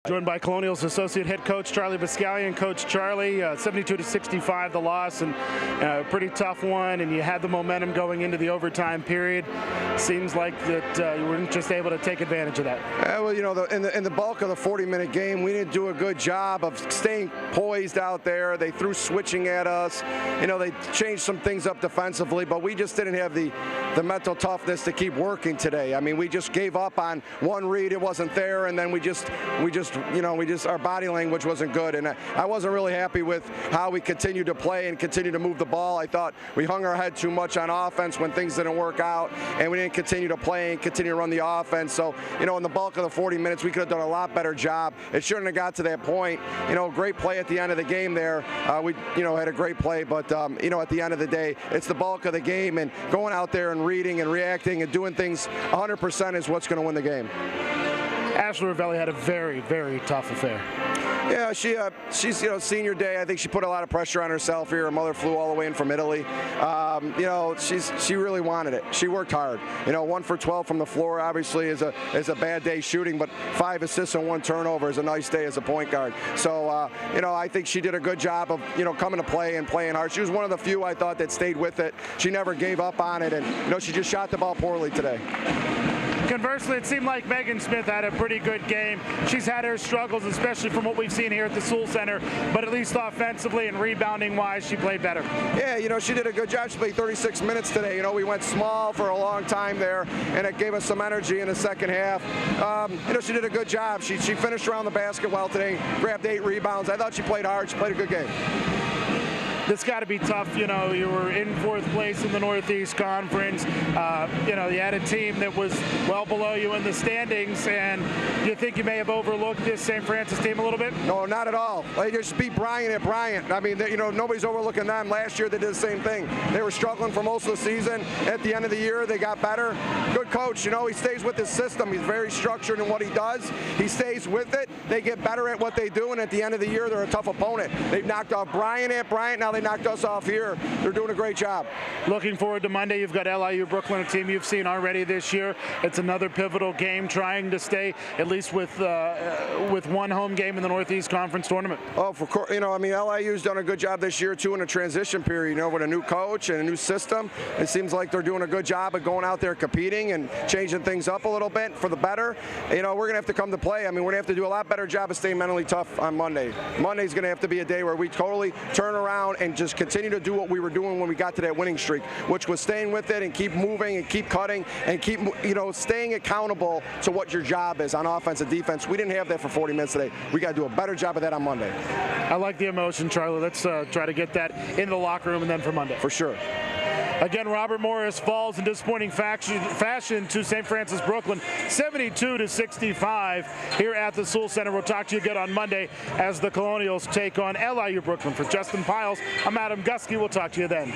Joined by Colonials Associate Head Coach Charlie Biscaglia. Coach Charlie, 72-65 the loss, and a pretty tough one, and you had the momentum going into the overtime period. Seems like that you weren't just able to take advantage of that. Well, you know, in the bulk of the 40-minute game, we didn't do a good job of staying poised out there. They threw switching at us. You know, they changed some things up defensively, but we just didn't have the mental toughness to keep working today. I mean, we just gave up on one read, it wasn't there, and then our body language wasn't good, and I wasn't really happy with how we continued to play and continued to move the ball. I thought we hung our head too much on offense when things didn't work out, and we didn't continue to play and continue to run the offense. So, you know, in the bulk of the 40 minutes, we could have done a lot better job. It shouldn't have got to that point. You know, great play at the end of the game there. We, had a great play, but, at the end of the day, it's the bulk of the game, and going out there and reading and reacting and doing things 100% is what's going to win the game. Ashley Ravelli had a very, very tough affair. Yeah, she's senior day. I think she put a lot of pressure on herself here. Her mother flew all the way in from Italy. She really wanted it. She worked hard. 1 for 12 from the floor obviously is a bad day shooting, but 5 assists and 1 turnover is a nice day as a point guard. So I think she did a good job of coming to play and playing hard. She was one of the few I thought that stayed with it. She never gave up on it, and she just shot the ball poorly today. Conversely, it seemed like Megan Smith had a pretty good game. She's had her struggles, especially from what we've seen here at the Sewell Center, but at least offensively and rebounding-wise, she played better. Yeah, she did a good job. She played 36 minutes today. We went small for a long time there, and it gave us some energy in the second half. She did a good job. She finished around the basket well today, grabbed 8 rebounds. I thought she played hard. She played a good game. This got to be tough. You were in 4th place in the Northeast Conference. You had a team that was well below you in the standings, and do you think you may have overlooked this St. Francis team a little bit? No, not at all. They just beat Bryant at Bryant. I mean, nobody's overlooking them. Last year they did the same thing. They were struggling for most of the season. At the end of the year, they got better. Good coach. He stays with his system. He's very structured in what he does. He stays with it. They get better at what they do, and at the end of the year, they're a tough opponent. They've knocked off Bryant at Bryant. Now they knocked us off here. They're doing a great job. Looking forward to Monday. You've got LIU Brooklyn, a team you've seen already this year. It's another pivotal game, trying to stay at least with one home game in the Northeast Conference tournament. Oh, for course. LIU's done a good job this year too in a transition period. With a new coach and a new system, it seems like they're doing a good job of going out there competing and changing things up a little bit for the better. We're going to have to come to play. We're going to have to do a lot better job of staying mentally tough on Monday. Monday's going to have to be a day where we totally turn around and just continue to do what we were doing when we got to that winning streak, which was staying with it and keep moving and keep cutting and keep staying accountable to what your job is on offense and defense. We didn't have that for 40 minutes today. We got to do a better job of that on Monday. I like the emotion, Charlie. Let's try to get that in the locker room and then for Monday. For sure. Again, Robert Morris falls in disappointing fashion to St. Francis Brooklyn, 72-65 here at the Sewell Center. We'll talk to you again on Monday as the Colonials take on LIU Brooklyn. For Justin Piles, I'm Adam Gusky. We'll talk to you then.